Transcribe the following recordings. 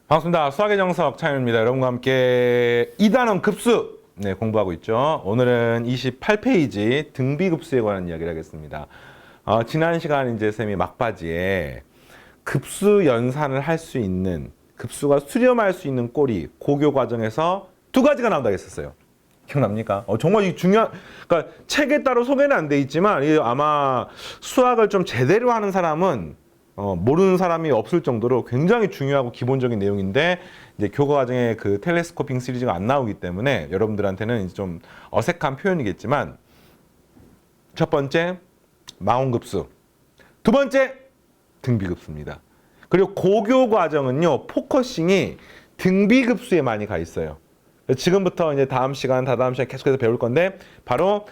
반갑습니다. 수학의 정석 차윤입니다. 여러분과 함께 2단원 급수 공부하고 있죠. 오늘은 28페이지 등비급수에 관한 이야기를 하겠습니다. 지난 시간 이제 쌤이 막바지에 급수 연산을 할 수 있는, 급수가 수렴할 수 있는 꼴이 고교 과정에서 두 가지가 나온다고 했었어요. 기억납니까? 정말 이 중요한, 그러니까 책에 따로 소개는 안 돼 있지만 아마 수학을 좀 제대로 하는 사람은 모르는 사람이 없을 정도로 굉장히 중요하고 기본적인 내용인데, 이제 교과 과정에 그 텔레스코핑 시리즈가 안 나오기 때문에 여러분들한테는 이제 좀 어색한 표현이겠지만, 첫 번째 망원급수, 두 번째 등비급수입니다. 그리고 고교 과정은요, 포커싱이 등비급수에 많이 가 있어요. 지금부터 이제 다음 시간, 다다음 시간 계속해서 배울 건데, 바로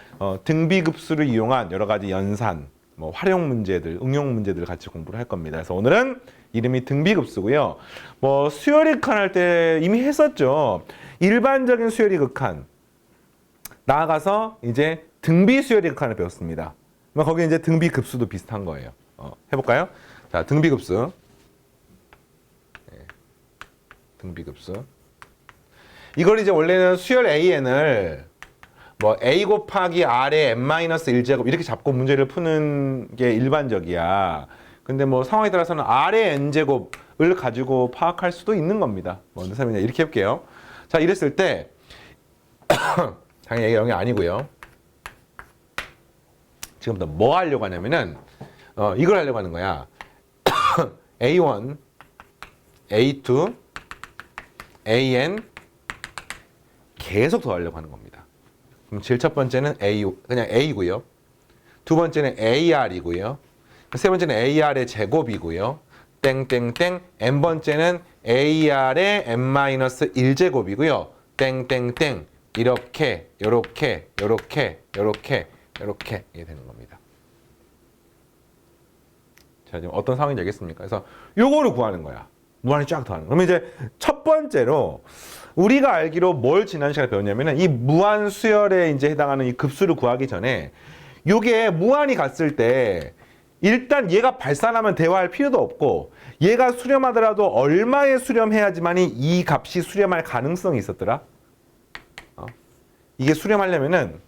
등비급수를 이용한 여러 가지 연산, 활용 문제들, 응용 문제들을 같이 공부를 할 겁니다. 그래서 오늘은 이름이 등비급수고요. 수열이 극한 할 때 이미 했었죠. 일반적인 수열이 극한. 나아가서 이제 등비 수열이 극한을 배웠습니다. 거기 이제 등비급수도 비슷한 거예요. 해볼까요? 자, 등비급수. 등비급수. 이걸 이제 원래는 수열 AN을 A 곱하기 R의 n-1제곱 이렇게 잡고 문제를 푸는 게 일반적이야. 근데 상황에 따라서는 R의 n제곱을 가지고 파악할 수도 있는 겁니다. 선생님 이렇게 해볼게요. 자, 이랬을 때 당연히 얘가 0이 아니고요. 지금부터 뭐 하려고 하냐면은 이걸 하려고 하는 거야. A1, A2, AN 계속 더하려고 하는 겁니다. 그럼 제일 첫 번째는 그냥 A고요. 두 번째는 AR이고요. 세 번째는 AR의 제곱이고요. 땡땡땡. N번째는 AR의 n-1제곱이고요. 땡땡땡. 이렇게, 요렇게, 요렇게, 요렇게, 요렇게 이게 되는 겁니다. 자, 지금 어떤 상황인지 알겠습니까? 그래서 요거를 구하는 거야. 무한히 쫙 더하는. 그러면 이제 첫 번째로 우리가 알기로 뭘 지난 시간에 배웠냐면은 이 무한 수열에 이제 해당하는 이 급수를 구하기 전에 요게 무한히 갔을 때 일단 얘가 발산하면 대화할 필요도 없고, 얘가 수렴하더라도 얼마에 수렴해야지만이 이 값이 수렴할 가능성이 있었더라. 이게 수렴하려면은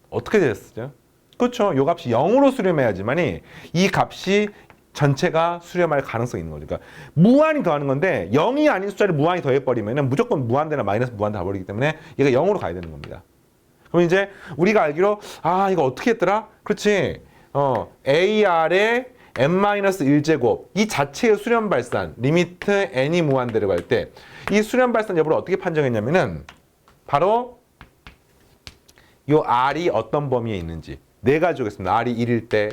어떻게 됐었죠? 그렇죠. 요 값이 0으로 수렴해야지만이 이 값이 전체가 수렴할 가능성이 있는 거죠. 그러니까 무한히 더하는 건데 0이 아닌 숫자를 무한히 더해버리면 무조건 무한대나 마이너스 무한대 가버리기 때문에 얘가 0으로 가야 되는 겁니다. 그럼 이제 우리가 알기로 이거 어떻게 했더라? 그렇지. AR의 n-1제곱 이 자체의 수렴 발산 리미트 n이 무한대로 갈 때 이 수렴 발산 여부를 어떻게 판정했냐면은 바로 요 R이 어떤 범위에 있는지 네 가지 오겠습니다. R이 1일 때,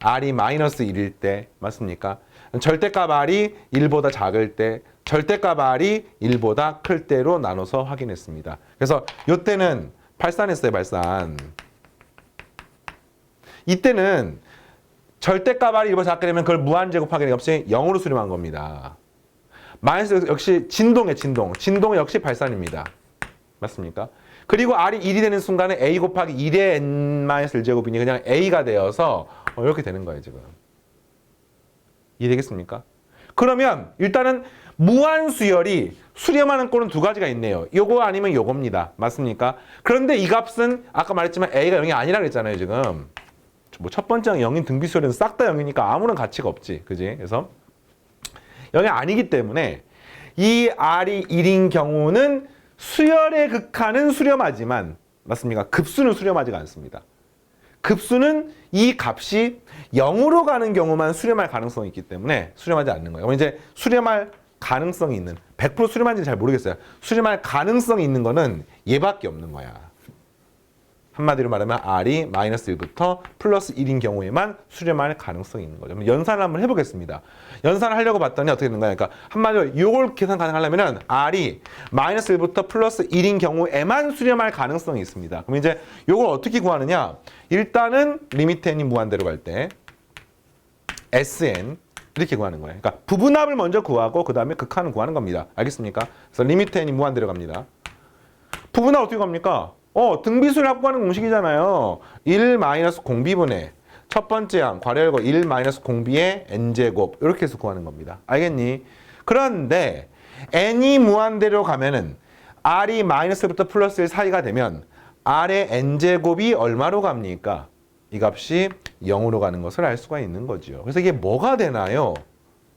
R이 마이너스 1일 때, 맞습니까? 절대값 R이 1보다 작을 때, 절대값 R이 1보다 클 때로 나눠서 확인했습니다. 그래서 이때는 발산했어요, 발산. 이때는 절대값 R이 1보다 작게 되면 그걸 무한제곱하기 없이 0으로 수렴한 겁니다. 마이너스 역시 진동의 진동. 진동 역시 발산입니다. 맞습니까? 그리고 R이 1이 되는 순간에 A 곱하기 1의 n-1제곱이니 그냥 A가 되어서 이렇게 되는 거예요, 지금. 이해되겠습니까? 그러면 일단은 무한수열이 수렴하는 꼴은 두 가지가 있네요. 요거 아니면 요겁니다. 맞습니까? 그런데 이 값은 아까 말했지만 A가 0이 아니라 그랬잖아요, 지금. 첫 번째는 0인 등비수열은 싹 다 0이니까 아무런 가치가 없지. 그지? 그래서 0이 아니기 때문에 이 R이 1인 경우는 수열의 극한은 수렴하지만, 맞습니까? 급수는 수렴하지가 않습니다. 급수는 이 값이 0으로 가는 경우만 수렴할 가능성이 있기 때문에 수렴하지 않는 거예요. 그럼 이제 수렴할 가능성이 있는, 100% 수렴한지는 잘 모르겠어요. 수렴할 가능성이 있는 거는 얘밖에 없는 거야. 한마디로 말하면 R이 마이너스 1부터 플러스 1인 경우에만 수렴할 가능성이 있는 거죠. 그럼 연산을 한번 해보겠습니다. 연산을 하려고 봤더니 어떻게 되는 거야? 그러니까 한마디로 이걸 계산 가능하려면 R이 마이너스 1부터 플러스 1인 경우에만 수렴할 가능성이 있습니다. 그럼 이제 이걸 어떻게 구하느냐? 일단은 리미트 n이 무한대로 갈 때 Sn 이렇게 구하는 거예요. 그러니까 부분합을 먼저 구하고 그 다음에 극한을 구하는 겁니다. 알겠습니까? 그래서 리미트 n이 무한대로 갑니다. 부분합 어떻게 갑니까? 등비수를 합구하는 공식이잖아요. 1 마이너스 공비분의 첫 번째 항 괄호 열고 1 마이너스 공비의 n제곱 이렇게 해서 구하는 겁니다. 알겠니? 그런데 n이 무한대로 가면은 r이 마이너스부터 플러스 1 사이가 되면 r의 n제곱이 얼마로 갑니까? 이 값이 0으로 가는 것을 알 수가 있는 거죠. 그래서 이게 뭐가 되나요?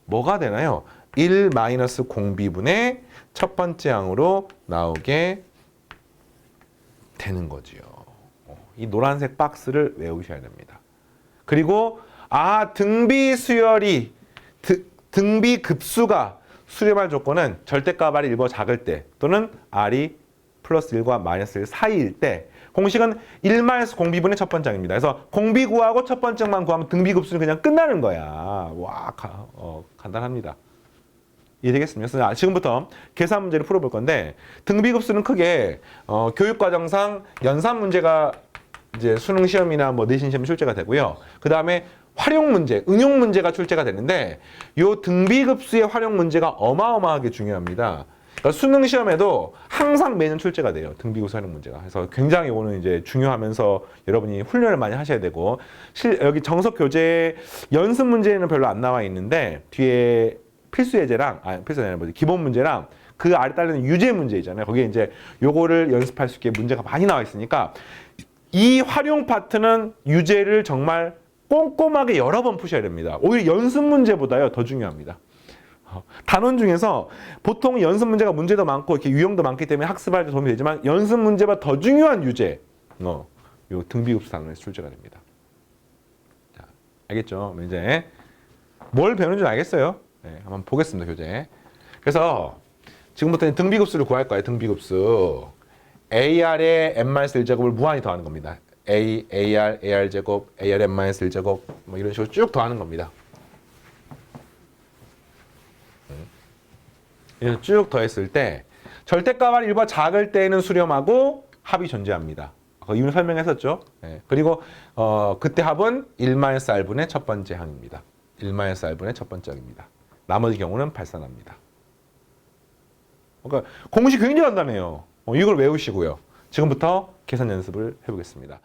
뭐가 되나요? 1 마이너스 공비분의 첫 번째 항으로 나오게 되는 거지요. 이 노란색 박스를 외우셔야 됩니다. 그리고 등비 수열이 등비 급수가 수렴할 조건은 절대값 r이 1보다 작을 때 또는 r이 플러스 1과 마이너스 1 사이일 때 공식은 1 마이너스 공비분의 첫 번째 항입니다. 그래서 공비 구하고 첫 번째 항만 구하면 등비 급수는 그냥 끝나는 거야. 와, 간단합니다. 이해되겠습니까? 그래서 지금부터 계산 문제를 풀어볼 건데 등비 급수는 크게 교육과정상 연산 문제가 이제 수능 시험이나 뭐 내신 시험 출제가 되고요. 그 다음에 활용 문제, 응용 문제가 출제가 되는데 요 등비급수의 활용 문제가 어마어마하게 중요합니다. 그러니까 수능 시험에도 항상 매년 출제가 돼요. 등비급수 활용 문제가. 그래서 굉장히 오늘 이제 중요하면서 여러분이 훈련을 많이 하셔야 되고 여기 정석 교재 연습 문제는 별로 안 나와 있는데 뒤에 필수 예제랑 필수 예제는 뭐지? 기본 문제랑 그 아래 따르는 유제 문제 있잖아요. 거기에 이제 요거를 연습할 수 있게 문제가 많이 나와 있으니까 이 활용 파트는 유제를 정말 꼼꼼하게 여러 번 푸셔야 됩니다. 오히려 연습 문제보다요 더 중요합니다. 단원 중에서 보통 연습 문제가 문제도 많고 이렇게 유형도 많기 때문에 학습할 때 도움이 되지만 연습 문제보다 더 중요한 유제, 요 등비급수 단원에서 출제가 됩니다. 자, 알겠죠? 이제 뭘 배우는 줄 알겠어요? 네, 한번 보겠습니다, 교재. 그래서 지금부터는 등비급수를 구할 거예요. 등비급수. AR의 n-1제곱을 무한히 더하는 겁니다. A, AR, AR제곱, AR n-1제곱 뭐 이런 식으로 쭉 더하는 겁니다. 이렇게 쭉 더했을 때 절대값 r 1보다 작을 때는 수렴하고 합이 존재합니다. 그 이유는 설명했었죠. 네. 그리고 그때 합은 1-r분의 첫 번째 항입니다. 1-r분의 첫 번째 항입니다. 나머지 경우는 발산합니다. 그러니까 공식 굉장히 간단해요. 이걸 외우시고요. 지금부터 계산 연습을 해보겠습니다.